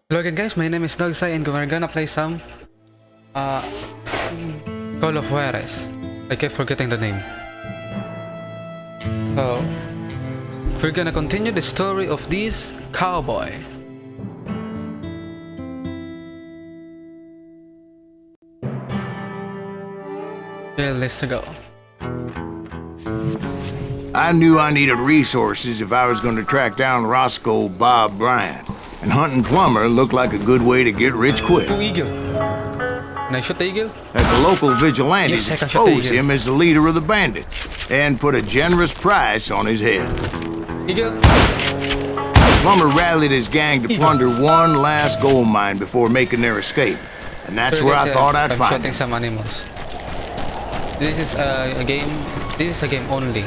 Hello again guys, my name is Dogsai and we're gonna play some Call of Juarez. I keep forgetting the name. So we're gonna continue the story of this cowboy. Okay, let's go. I knew I needed resources if I was going to track down Roscoe Bob Bryant, and hunting Plumber looked like a good way to get rich quick. Eagle. Can I shoot the eagle? As the local vigilantes Yes, I can shoot the exposed eagle. him as the leader of the bandits, and put a generous price on his head. Eagle? Plumber rallied his gang to Eagle. plunder one last gold mine before making their escape, and that's where I thought I'd I'm find shooting him. some animals. This is a game. This is a game only.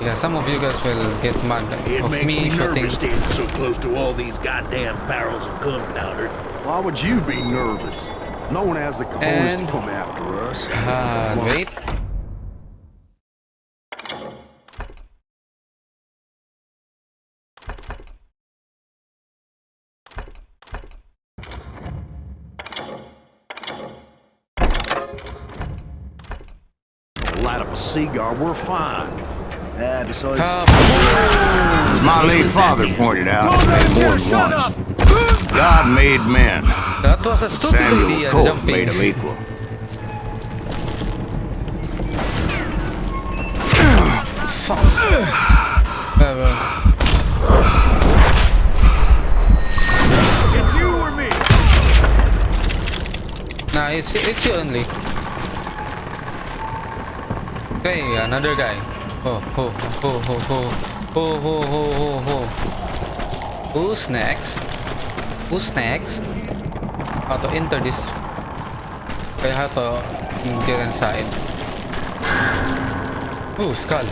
Yeah, some of you guys will get mad It of makes me me shooting. nervous standing so close to all these goddamn barrels of gunpowder. Why would you be nervous? No one has the cojones to And- come after us. Wait. Light up a cigar, we're fine. Besides, As my late father pointed out more than once, God made men. That was a stupid Samuel idea, Colt jumping. made them equal. Fuck. It's you or me? Nah, it's you only. Okay, another guy. Oh, oh, oh, oh, oh, oh, oh, oh, oh, oh. Who's next? Who's next? How to enter this? Okay, how to get inside? Ooh, skull.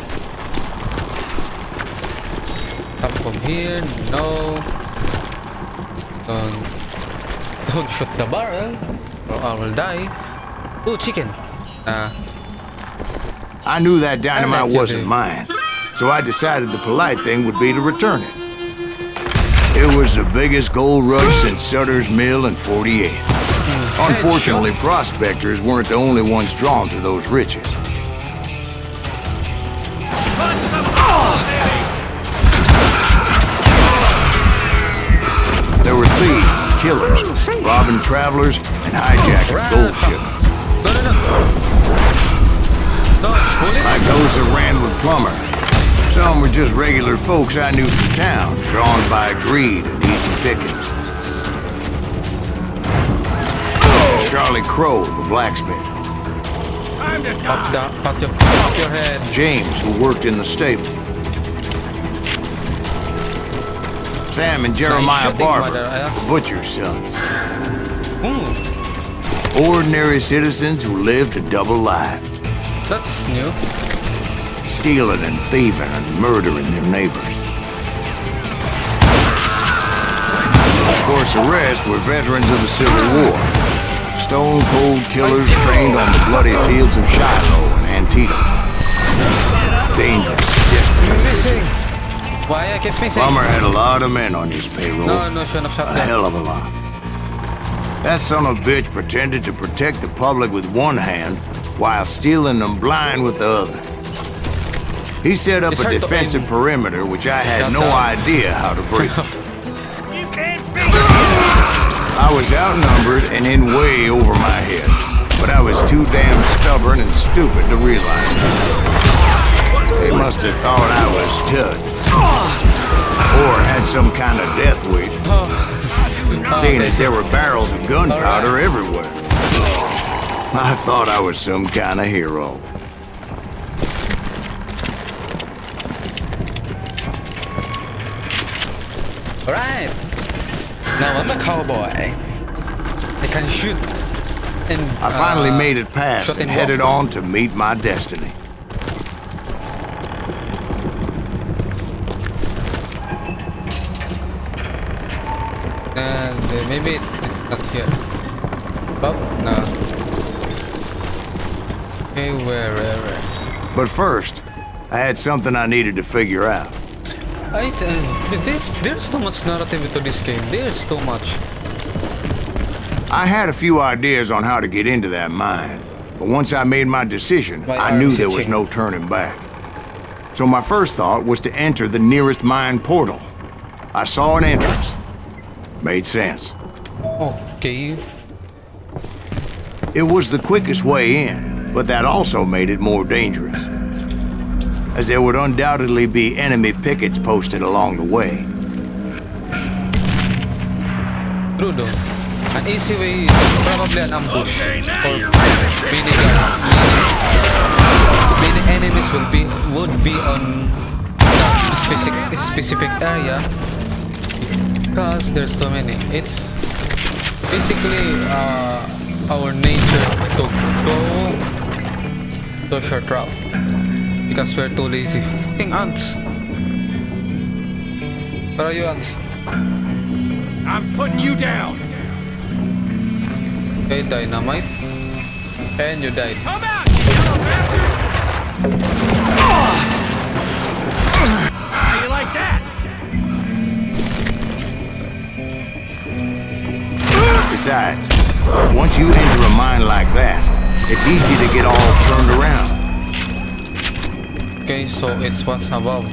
Up from here, no. Don't shoot the barrel, or I will die. Ooh, chicken. I knew that dynamite I like wasn't it. mine, so I decided the polite thing would be to return it. It was the biggest gold rush since Sutter's Mill in '48. Unfortunately, prospectors weren't the only ones drawn to those riches. Put some balls in it! There were thieves, killers, robbing travelers, and hijacking gold shipments. Like those that ran with Plumber. Some were just regular folks I knew from town, drawn by greed and easy pickings. Charlie Crow, the blacksmith. Time to die! Pop your head. James, who worked in the stable. Sam and Jeremiah shooting, Barber, mother ass. the butcher's sons. Hmm, Ordinary citizens who lived a double life, that's new. stealing and thieving and murdering their neighbors. Of course, the rest were veterans of the Civil War. Stone-cold killers trained on the bloody fields of Shiloh and Antietam. Dangerous, desperate. Missing. Why I keep missing? Plummer had a lot of men on his payroll. No, shouldn't have shot A them. hell of a lot. That son of a bitch pretended to protect the public with one hand while stealing them blind with the other. He set up It's a hard to defensive aim. perimeter which I had no idea how to breach. You can't beat it! I was outnumbered and in way over my head, but I was too damn stubborn and stupid to realize it. They must have thought I was tough. Or had some kind of death weight, seeing as there were barrels of gunpowder everywhere. I thought I was some kind of hero. Alright. Now I'm a cowboy. I can shoot. And I finally made it past shot and in headed one. on to meet my destiny. And maybe it's not here. But no. Okay, where? But first, I had something I needed to figure out. There's too much narrative to this game. There's too much. I had a few ideas on how to get into that mine, but once I made my decision, My I knew arms there was itching. no turning back. So my first thought was to enter the nearest mine portal. I saw an entrance. Made sense. Okay. It was the quickest way in, but that also made it more dangerous, as there would undoubtedly be enemy pickets posted along the way. True though. An easy way is probably an ambush. Okay, now Or you're ready. many enemies would be on that specific area because there's so many. It's basically our nature to go to short route because we're too lazy. Fucking ants. Where are you, ants? I'm putting you down. Okay, dynamite. And you died. Come out, you little bastard. How you like that? Besides, once you enter a mine like that, it's easy to get all turned around. Okay, so it's what's above.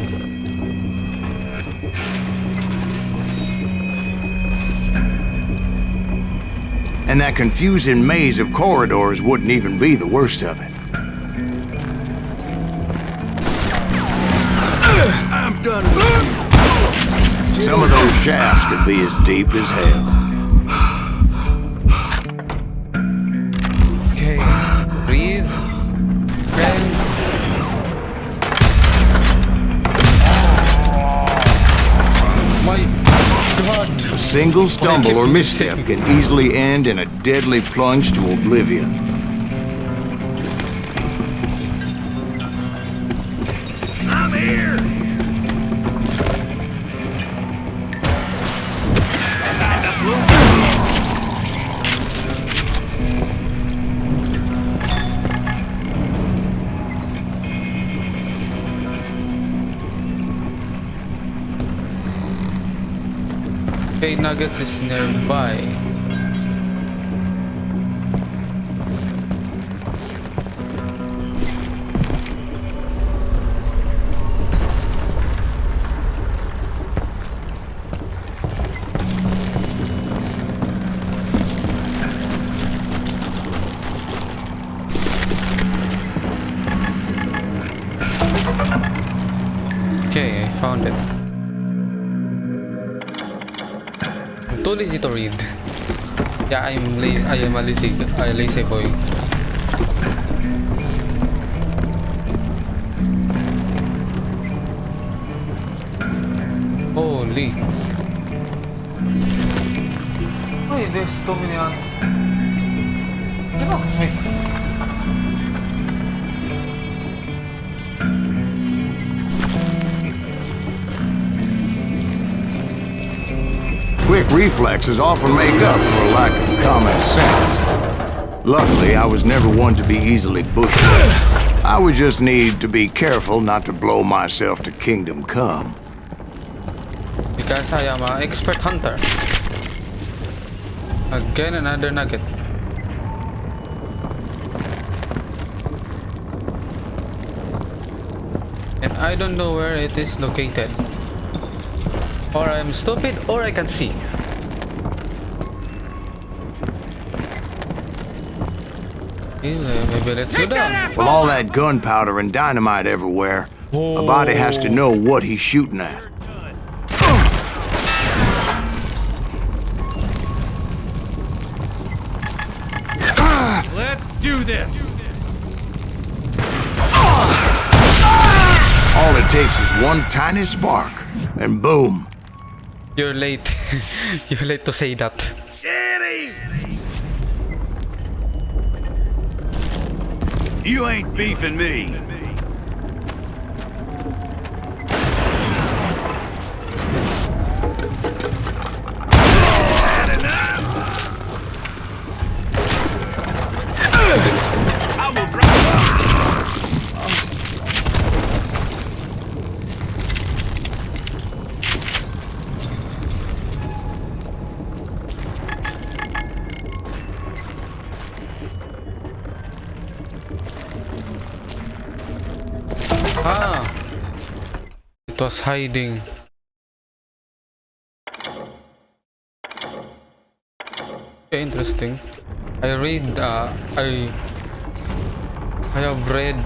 And that confusing maze of corridors wouldn't even be the worst of it. I'm done with you. Some of those shafts could be as deep as hell. Okay, breathe. And my god. A single stumble or misstep can easily end in a deadly plunge to oblivion. I'm here. Okay, Nuggets is nearby. Okay, I found it. I'm too lazy to read. Yeah, I am a lazy boy. Holy. Why there's too many ants? Get off me. Quick reflexes often make up for a lack of common sense. Luckily, I was never one to be easily bushed. I would just need to be careful not to blow myself to kingdom come. Because I am an expert hunter. Again, another nugget. And I don't know where it is located. Or I'm stupid, or I can see. Maybe let's go down. With all that gunpowder and dynamite everywhere, a body has to know what he's shooting at. Let's do this. All it takes is one tiny spark, and boom. You're late. You're late to say that. Get him. You ain't beefing me. was hiding. Okay, interesting. I have read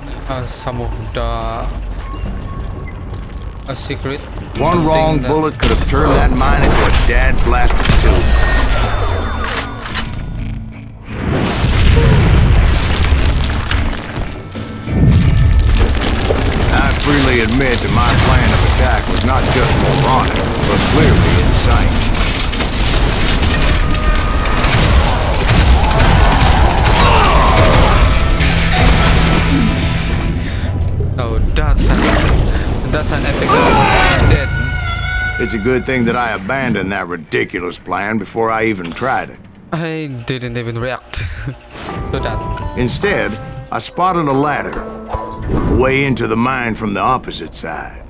some of the a secret. One wrong that- bullet could have turned that mine into a dad blasted tube. I freely admit that my plan of attack was not just moronic, but clearly insane. Oh, that's an epic dead. It's a good thing that I abandoned that ridiculous plan before I even tried it. I didn't even react to that. Instead, I spotted a ladder, a way into the mine from the opposite side.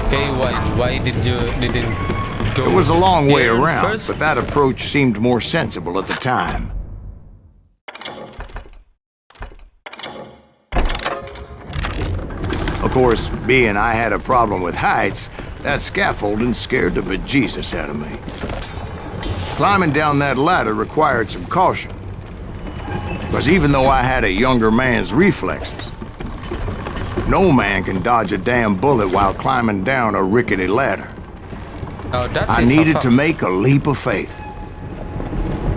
Okay, why didn't go? It was a long way there around, first? but that approach seemed more sensible at the time. Of course, being I had a problem with heights, that scaffolding scared the bejesus out of me. Climbing down that ladder required some caution. Because even though I had a younger man's reflexes, no man can dodge a damn bullet while climbing down a rickety ladder. Oh, that I is needed a to make a leap of faith,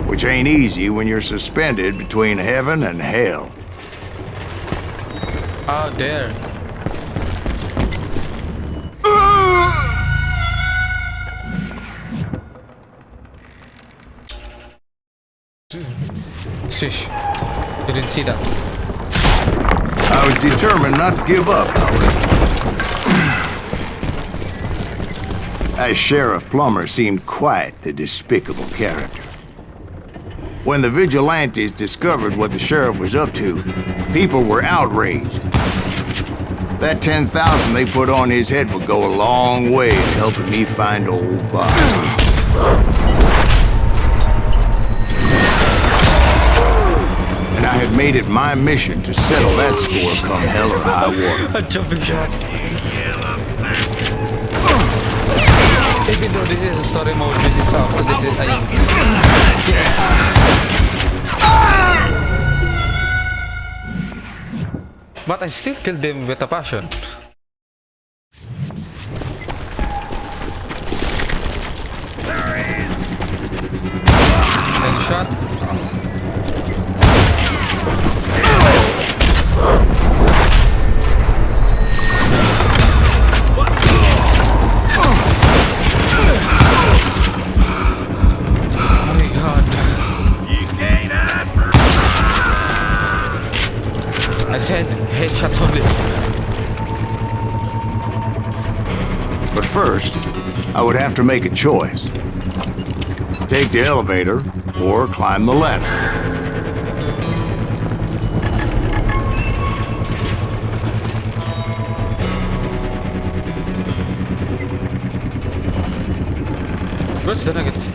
which ain't easy when you're suspended between heaven and hell. Oh, there. Shush. Didn't see that. I was determined not to give up, however. As Sheriff Plummer seemed quite the despicable character. When the vigilantes discovered what the sheriff was up to, people were outraged. That 10,000 they put on his head would go a long way in helping me find old Bob. And I had made it my mission to settle that score come hell or high water. A jumping shot. Even though this is a story mode, this is after this is but I still killed them with a passion. Then shot. I said headshots only. But first, I would have to make a choice. Take the elevator or climb the ladder. Where's the nuggets?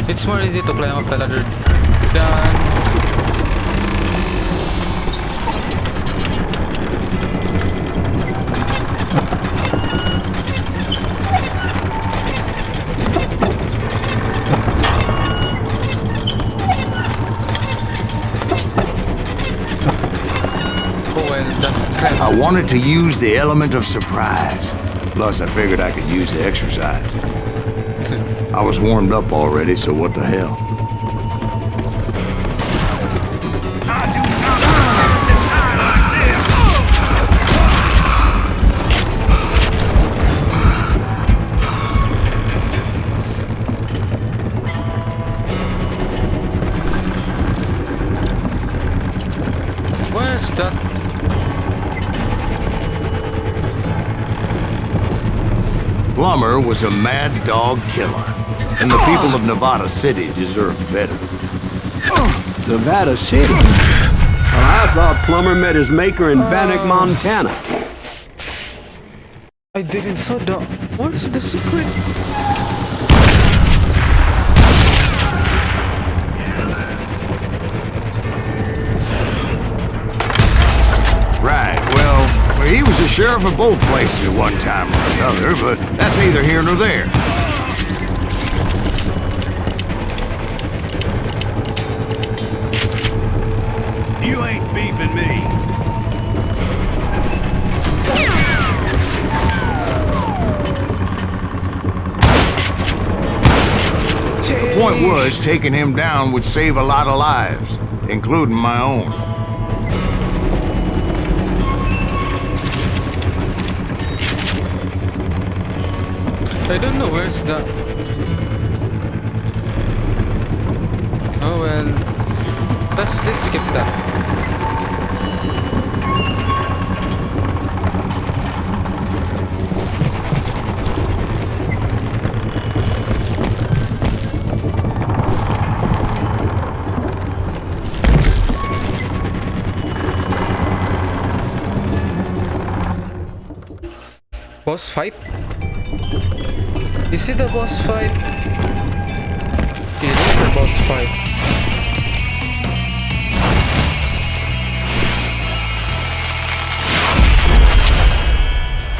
It's more easy to climb up the ladder than I wanted to use the element of surprise. Plus, I figured I could use the exercise. I was warmed up already, so what the hell? Where's that? Plummer was a mad dog killer, and the people of Nevada City deserved better. Nevada City? Well, I I thought Plumber met his maker in Bannock, Montana. I didn't saw the... What is the secret? Right, well, he was the sheriff of both places at one time or another, but that's neither here nor there. You ain't beefing me. The point was, taking him down would save a lot of lives, including my own. I don't know where's the... Oh well... Let's skip that. Boss fight? Is it a boss fight? It is a boss fight.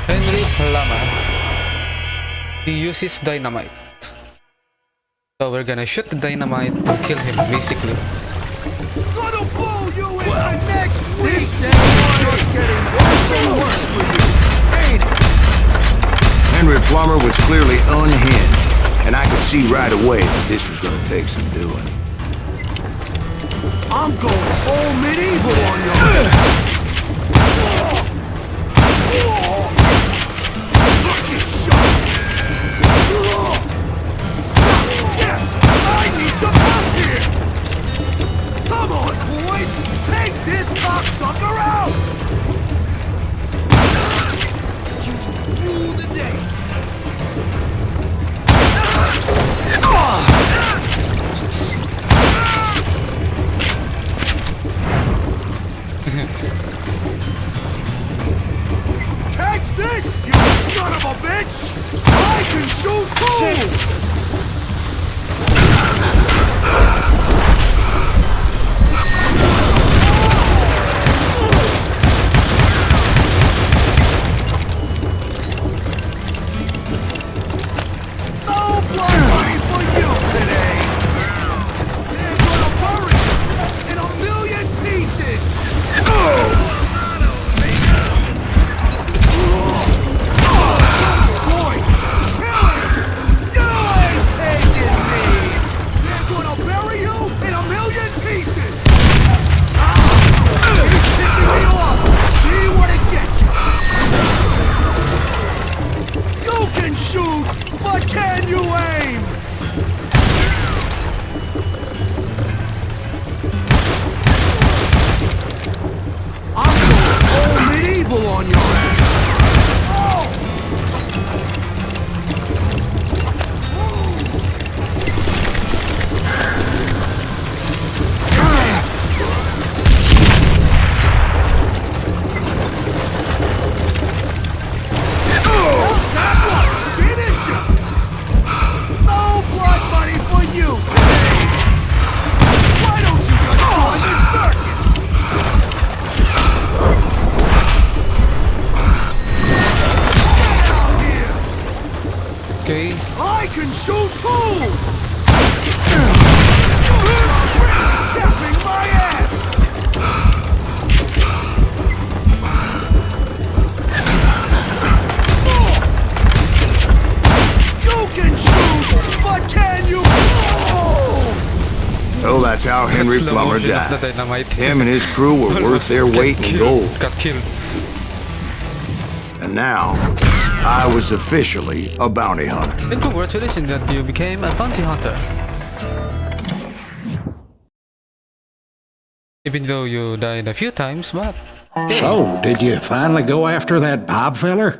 Henry Plummer. He uses dynamite. So we're gonna shoot the dynamite and kill him, basically. Gonna blow you into next week! This day is just getting worse and worse for you, ain't it? Henry Plummer was clearly unhinged, and I could see right away that this was gonna take some doing. I'm going all medieval on your ass! Look, you shot! I need some help here! Come on, boys! Take this cocksucker out! You rule the day! Catch this, you son of a bitch! I can shoot too! No blood money for you today! They're gonna bury you in a million pieces! Boy, kill him! You ain't taking me! They're gonna bury you in a million pieces! He's pissing me off! See what it gets you! You can shoot, but can you aim? I'm going all medieval on your ass! Didn't you? No blood money for you today! Why don't you just join the circus? Get out here! Okay. I can shoot too! Chapping my ass! You can shoot, but can you? Oh, that's how Henry That's the Plummer motion of the died. dynamite. Him and his crew were worth their weight in gold. Got killed. And now, I was officially a bounty hunter. And congratulations that you became a bounty hunter. Even though you died a few times, but... So, did you finally go after that Bob feller?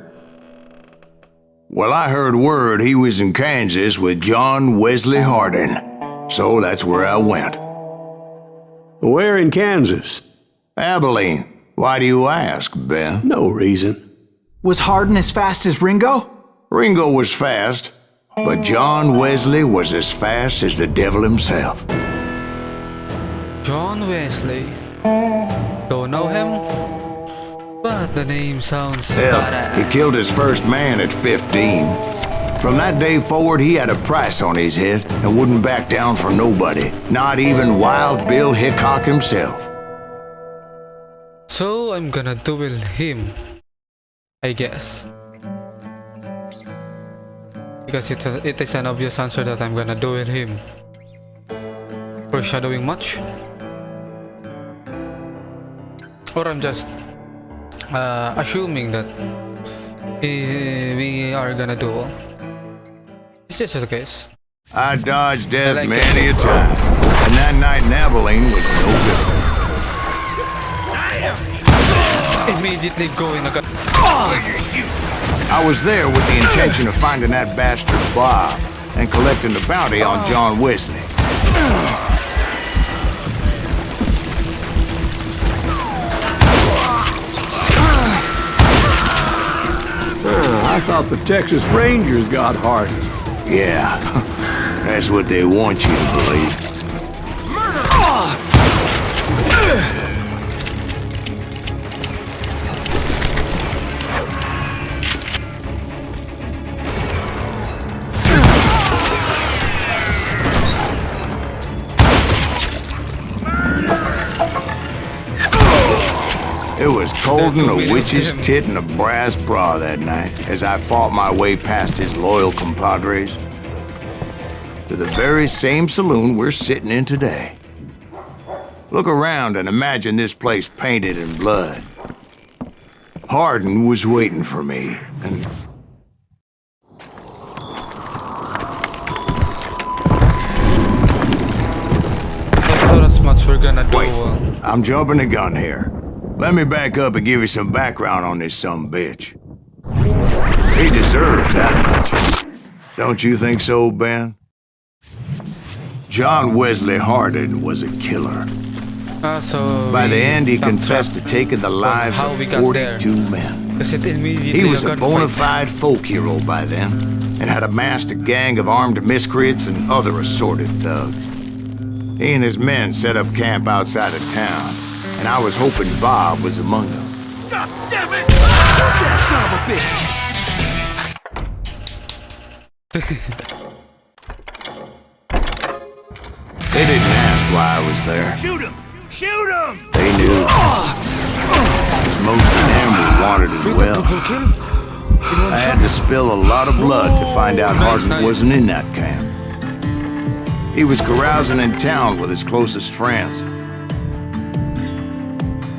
Well, I heard word he was in Kansas with John Wesley Hardin. So that's where I went. Where in Kansas? Abilene, why do you ask, Ben? No reason. Was Hardin as fast as Ringo? Ringo was fast, but John Wesley was as fast as the devil himself. John Wesley. Don't know him, but the name sounds Hell, badass. he killed his first man at 15. From that day forward, he had a price on his head and wouldn't back down for nobody, not even Wild Bill Hickok himself. So I'm gonna duel him, I guess. Because it is an obvious answer that I'm gonna duel him. Foreshadowing much? Or I'm just assuming that we are gonna duel. It's just a case. I dodged death like many a it. time, and that night in Abilene was no different. Immediately going again. I was there with the intention of finding that bastard Bob and collecting the bounty on John Wesley. I thought the Texas Rangers got Hardin. Yeah, that's what they want you to believe. It was cold in a witch's tit and a brass bra that night as I fought my way past his loyal compadres to the very same saloon we're sitting in today. Look around and imagine this place painted in blood. Hardin was waiting for me, and I thought as much we're gonna wait, duel. I'm jumping the gun here. Let me back up and give you some background on this sumbitch. He deserves that much. Don't you think so, Ben? John Wesley Hardin was a killer. So By the we end, he jumped confessed to up taking the lives how of we got 42 men. because it immediately He was a gunfight. bona fide folk hero by then, and had amassed a gang of armed miscreants and other assorted thugs. He and his men set up camp outside of town, and I was hoping Bob was among them. God damn it! Shoot that son of a bitch! They didn't ask why I was there. Shoot him! Shoot him! They knew. Because most of them were wanted as well. I had to spill a lot of blood to find out Hardin wasn't in that camp. He was carousing in town with his closest friends.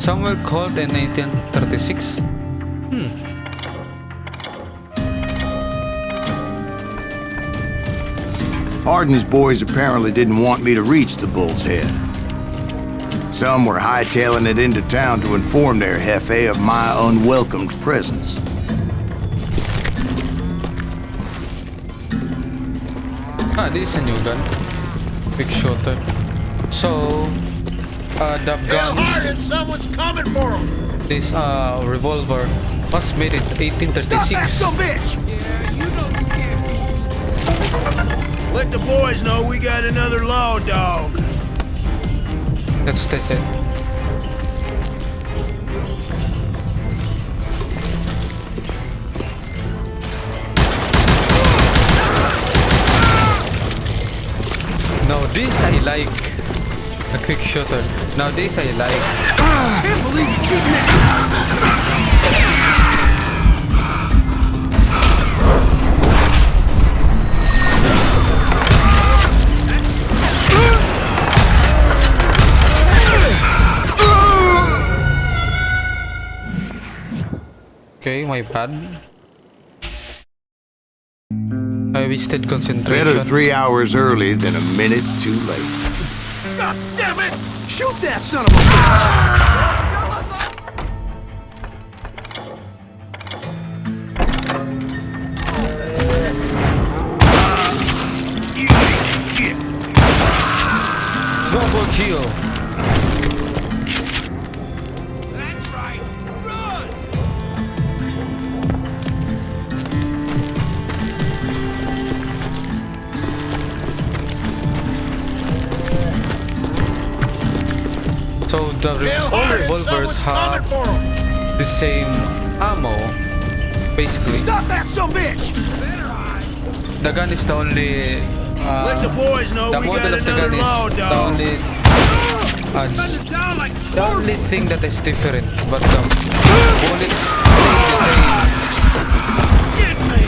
Somewhere called in 1936. Hardin's boys apparently didn't want me to reach the Bull's Head. Some were hightailing it into town to inform their jefe of my unwelcomed presence. This is a new gun. Quick shooter. So, the Tell guns, Hardin someone's coming for him! this revolver was made in Stop that 1836. son of a bitch! Let the boys know we got another law dog. Let's test it. Now this I like. A quick shooter. Now this I like. Can't believe you keep missing! Okay, my bad. I wasted concentration. Better 3 hours early than a minute too late. God damn it! Shoot that son of a bitch! Double kill. all revolvers have the same ammo, basically. Stop that bitch! The gun is the only Let the boys know the we model got of the another gun is load, the dog. only thing that is different, but the bullet stays the same. Get me!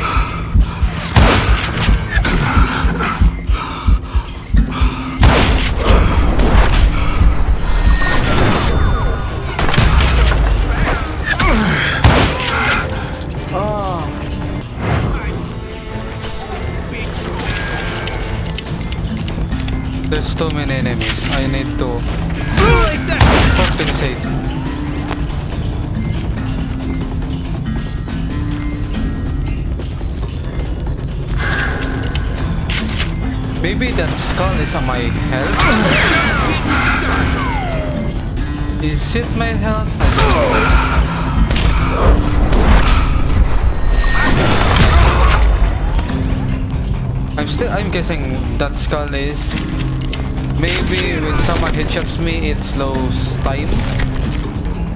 There's too many enemies. I need to compensate. Maybe that skull is on my health. Is it my health? I don't know. I'm guessing that skull is. Maybe when someone headshots me, it slows time,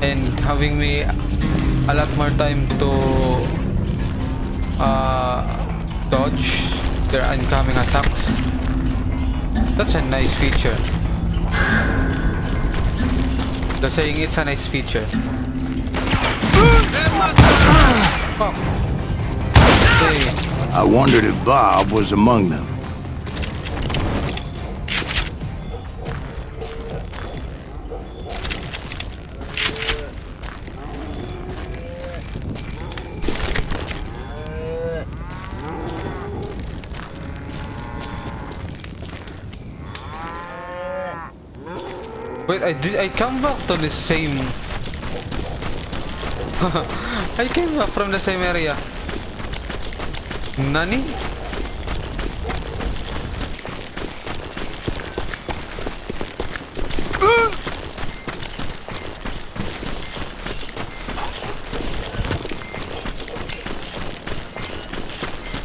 and having me a lot more time to dodge their incoming attacks. That's a nice feature. They're saying it's a nice feature. Oh. Okay. I wondered if Bob was among them. Wait, I come back to the same. I came back from the same area. Nani?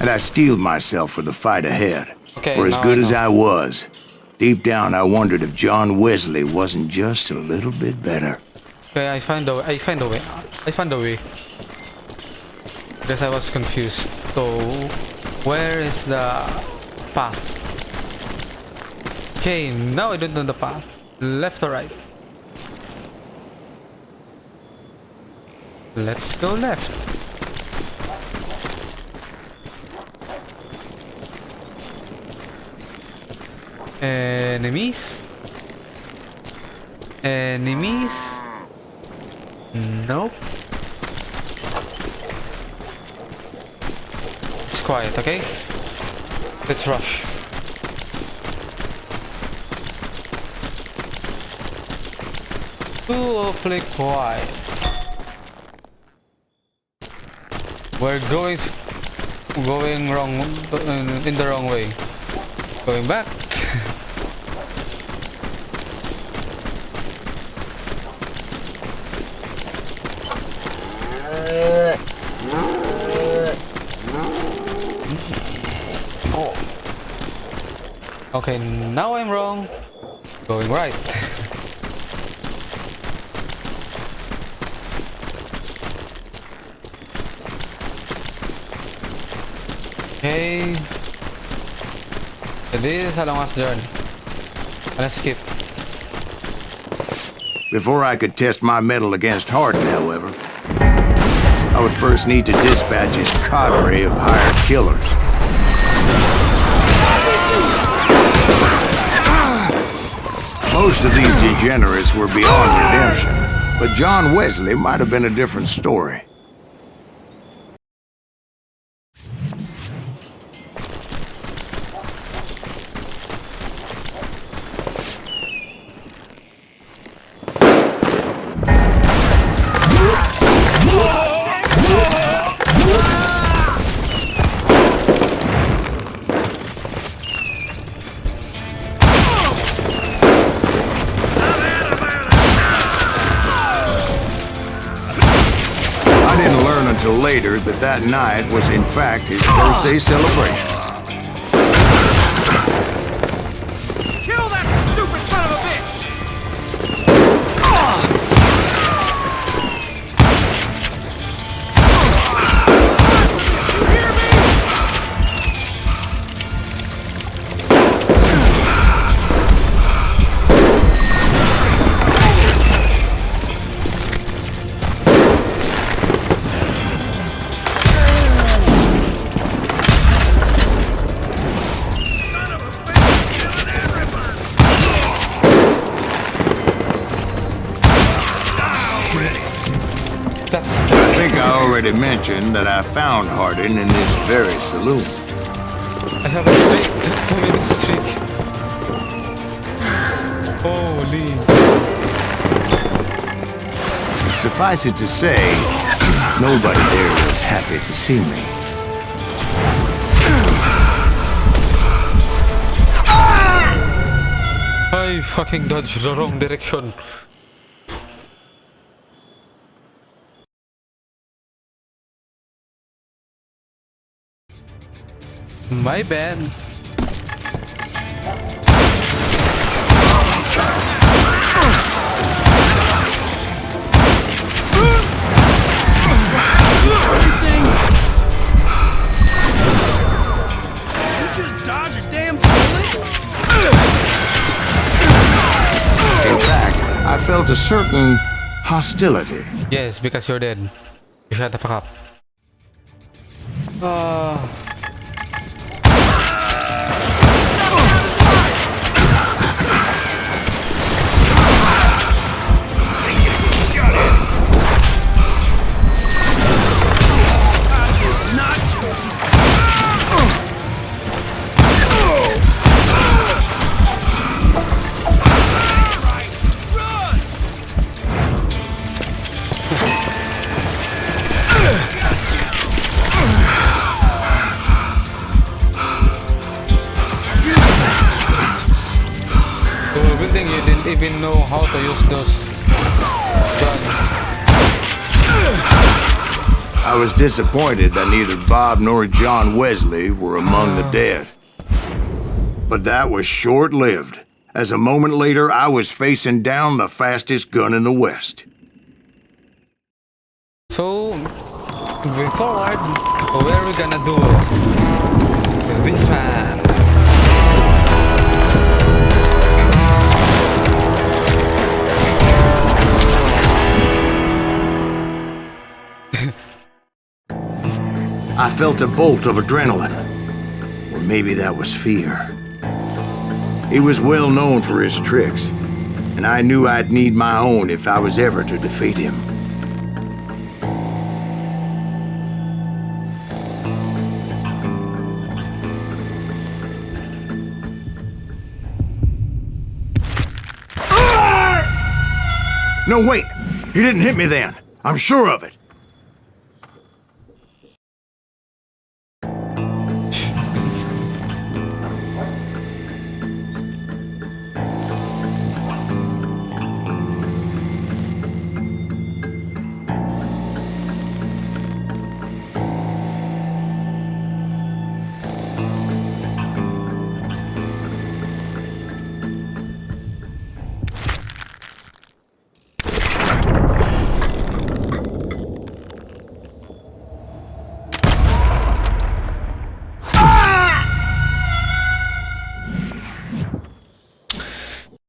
And I steeled myself for the fight ahead. Okay, for as now good I as know. I was, deep down I wondered if John Wesley wasn't just a little bit better. Okay, I found a way. I found a way. Because I was confused. So, where is the path? Okay, now I don't know the path. Left or right? Let's go left. Enemies? Enemies? Nope. It's quiet, okay? Let's rush. Awfully quiet. We're going wrong in the wrong way. Going back. Okay, now I'm wrong. Going right. Okay. This is a long journey. Let's skip. Before I could test my mettle against Hardin, however, I would first need to dispatch his cadre of hired killers. Most of these degenerates were beyond redemption, but John Wesley might have been a different story. Until later that night was in fact his birthday celebration. Kill that stupid son of a bitch! think I already mentioned that I found Hardin in this very saloon. I have a streak. 2-minute streak. Holy. Suffice it to say, nobody there was happy to see me. I fucking dodged the wrong direction. My bad. You just dodge a damn bullet? In fact, I felt a certain hostility. Yes, because you're dead. You shut the fuck up. Not just... Good thing you didn't even know how to use those guns. I was disappointed that neither Bob nor John Wesley were among the dead. But that was short-lived, as a moment later I was facing down the fastest gun in the West. So, moving forward, what are we gonna do? This man. I felt a bolt of adrenaline. Or maybe that was fear. He was well known for his tricks, and I knew I'd need my own if I was ever to defeat him. No, wait! He didn't hit me then. I'm sure of it.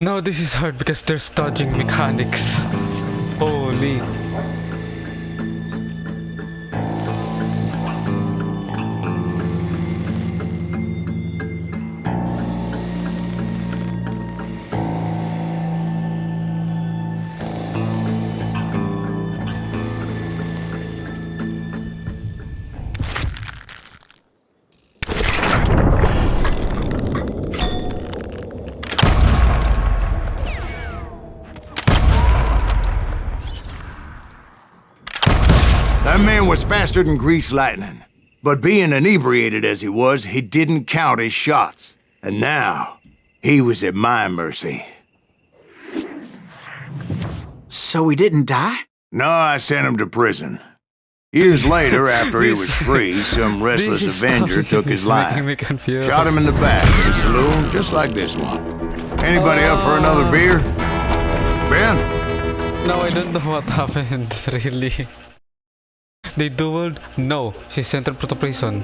No, this is hard because there's dodging mechanics. Holy. That man was faster than greased lightning. But being inebriated as he was, he didn't count his shots. And now, he was at my mercy. So he didn't die? No, I sent him to prison. Years later, after he was free, some restless This avenger story took his is life. making me confused. Shot him in the back of the saloon, just like this one. Anybody up for another beer? Ben? No, I don't know what happened, really. They dueled? No, she sent her to prison.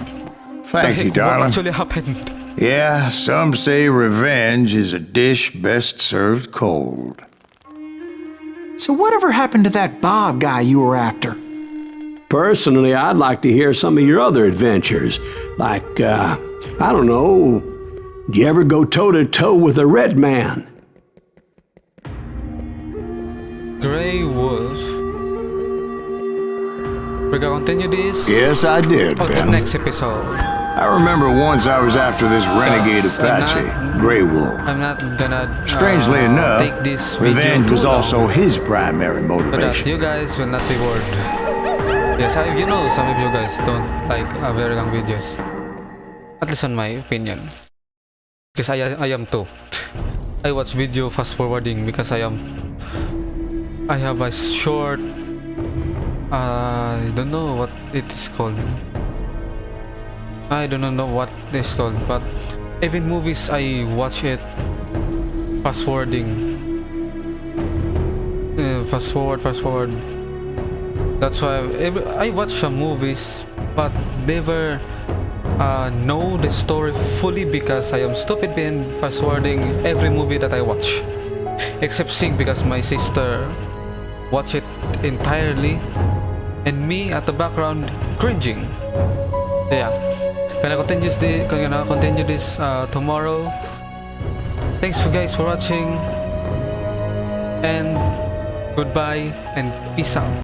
Thank you, What darling. actually happened? Yeah, some say revenge is a dish best served cold. So whatever happened to that Bob guy you were after? Personally, I'd like to hear some of your other adventures. Like, I don't know, did you ever go toe-to-toe with a red man? Grey Wolf. We're gonna continue this Yes, I did, on the Ben. next episode. I remember once I was after this renegade Yes, I'm Apache, not- Grey Wolf. I'm not gonna Strangely enough, take this video revenge was too long, also his primary so that motivation. you guys will not be bored. Yes, you know some of you guys don't like very long videos. At least on my opinion. Because I am too. I watch video fast forwarding because I have a short I don't know what it is called. I don't know what it's called, but even movies I watch it fast forwarding. Fast forward. That's why I watch some movies, but never know the story fully because I am stupid in fast forwarding every movie that I watch, except Sing because my sister watch it entirely, and me at the background cringing. Yeah, gonna continue this tomorrow. Thanks for guys for watching, and goodbye and peace out.